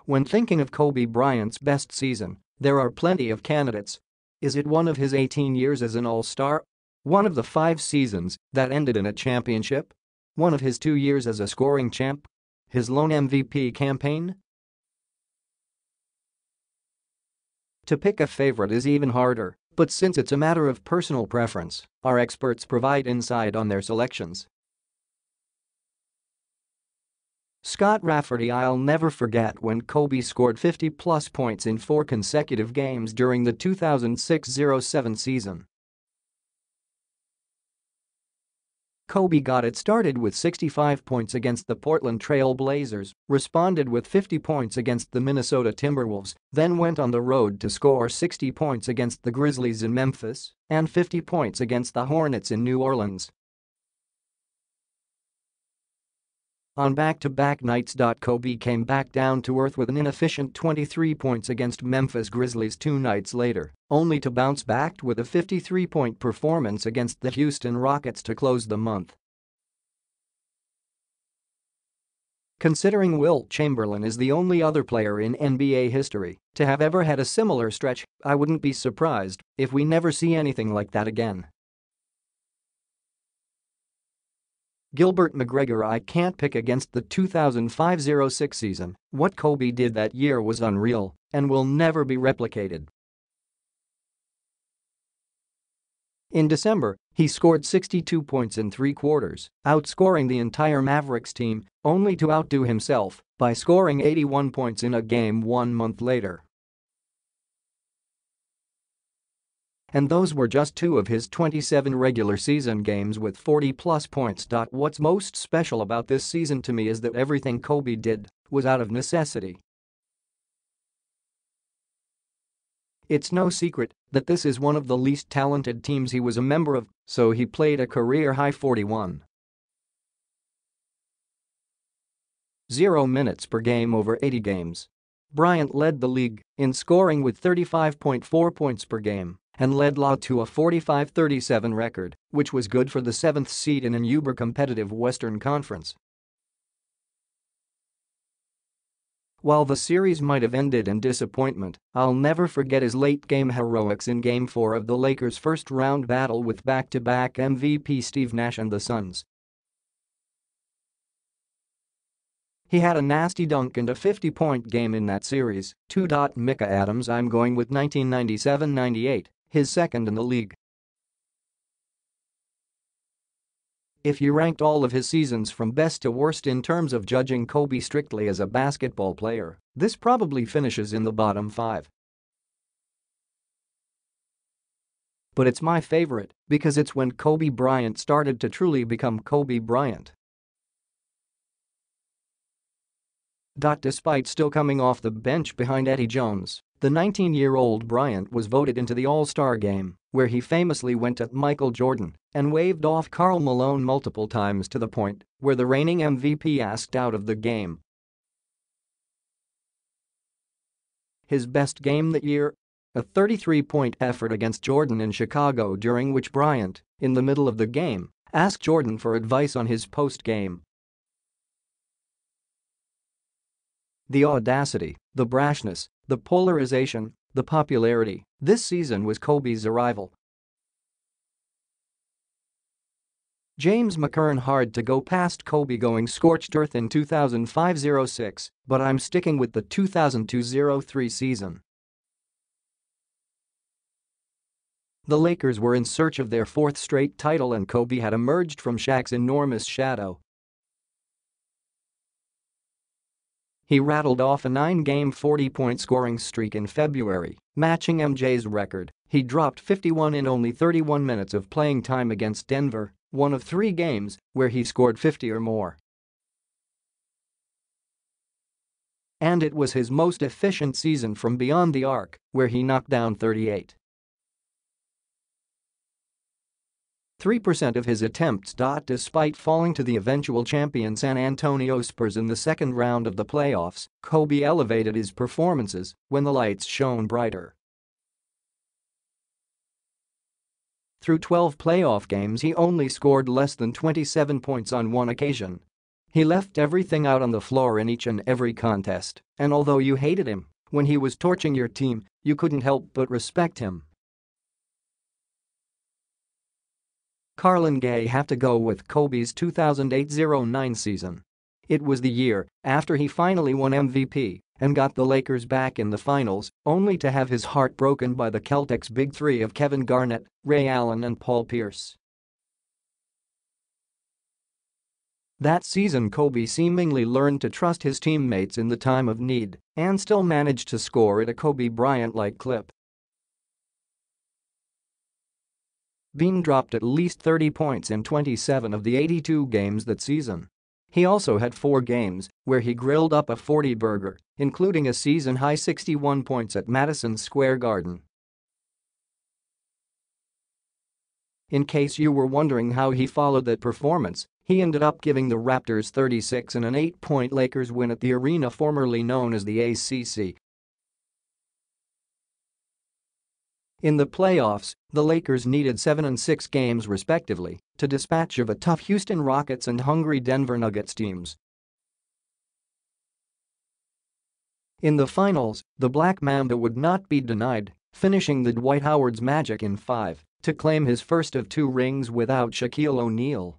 When thinking of Kobe Bryant's best season, there are plenty of candidates. Is it one of his 18 years as an All-Star? One of the 5 seasons that ended in a championship? One of his 2 years as a scoring champ? His lone MVP campaign? To pick a favorite is even harder, but since it's a matter of personal preference, our experts provide insight on their selections. Scott Rafferty: I'll never forget when Kobe scored 50-plus points in 4 consecutive games during the 2006-07 season. Kobe got it started with 65 points against the Portland Trail Blazers, responded with 50 points against the Minnesota Timberwolves, then went on the road to score 60 points against the Grizzlies in Memphis and 50 points against the Hornets in New Orleans. On back-to-back nights, Kobe came back down to earth with an inefficient 23 points against Memphis Grizzlies 2 nights later, only to bounce back with a 53-point performance against the Houston Rockets to close the month. Considering Wilt Chamberlain is the only other player in NBA history to have ever had a similar stretch, I wouldn't be surprised if we never see anything like that again. Gilbert McGregor: I can't pick against the 2005-06 season. What Kobe did that year was unreal and will never be replicated. In December, he scored 62 points in 3 quarters, outscoring the entire Mavericks team, only to outdo himself by scoring 81 points in a game 1 month later. And those were just 2 of his 27 regular season games with 40-plus points. What's most special about this season to me is that everything Kobe did was out of necessity. It's no secret that this is one of the least talented teams he was a member of, so he played a career-high 41.0 minutes per game over 80 games. Bryant led the league in scoring with 35.4 points per game and led LA to a 45-37 record, which was good for the 7th seed in an uber-competitive Western Conference. While the series might have ended in disappointment, I'll never forget his late-game heroics in Game 4 of the Lakers' first-round battle with back-to-back MVP Steve Nash and the Suns. He had a nasty dunk and a 50-point game in that series, too. Mika Adams: I'm going with 1997-98, his second in the league. If you ranked all of his seasons from best to worst in terms of judging Kobe strictly as a basketball player, this probably finishes in the bottom 5. But it's my favorite because it's when Kobe Bryant started to truly become Kobe Bryant. Despite still coming off the bench behind Eddie Jones, the 19-year-old Bryant was voted into the All-Star game, where he famously went at Michael Jordan and waved off Karl Malone multiple times to the point where the reigning MVP asked out of the game. His best game that year? A 33-point effort against Jordan in Chicago, during which Bryant, in the middle of the game, asked Jordan for advice on his post-game. The audacity, the brashness, the polarization, the popularity, this season was Kobe's arrival. James McKern: hard to go past Kobe going scorched earth in 2005-06, but I'm sticking with the 2002-03 season. The Lakers were in search of their 4th straight title and Kobe had emerged from Shaq's enormous shadow. He rattled off a 9-game 40-point scoring streak in February, matching MJ's record. He dropped 51 in only 31 minutes of playing time against Denver, one of 3 games where he scored 50 or more. And it was his most efficient season from beyond the arc, where he knocked down 38. 3% of his attempts. Despite falling to the eventual champion San Antonio Spurs in the second round of the playoffs, Kobe elevated his performances when the lights shone brighter. Through 12 playoff games, he only scored less than 27 points on one occasion. He left everything out on the floor in each and every contest, and although you hated him, when he was torching your team, you couldn't help but respect him. Carlin Gay have to go with Kobe's 2008-09 season. It was the year after he finally won MVP and got the Lakers back in the finals, only to have his heart broken by the Celtics' big three of Kevin Garnett, Ray Allen and Paul Pierce. That season Kobe seemingly learned to trust his teammates in the time of need and still managed to score at a Kobe Bryant-like clip. Bean dropped at least 30 points in 27 of the 82 games that season. He also had 4 games where he grilled up a 40-burger, including a season-high 61 points at Madison Square Garden. In case you were wondering how he followed that performance, he ended up giving the Raptors 36 in an 8-point Lakers win at the arena formerly known as the ACC. In the playoffs, the Lakers needed 7 and 6 games respectively to dispatch of a tough Houston Rockets and hungry Denver Nuggets teams. In the finals, the Black Mamba would not be denied, finishing the Dwight Howard's Magic in 5 to claim his first of 2 rings without Shaquille O'Neal.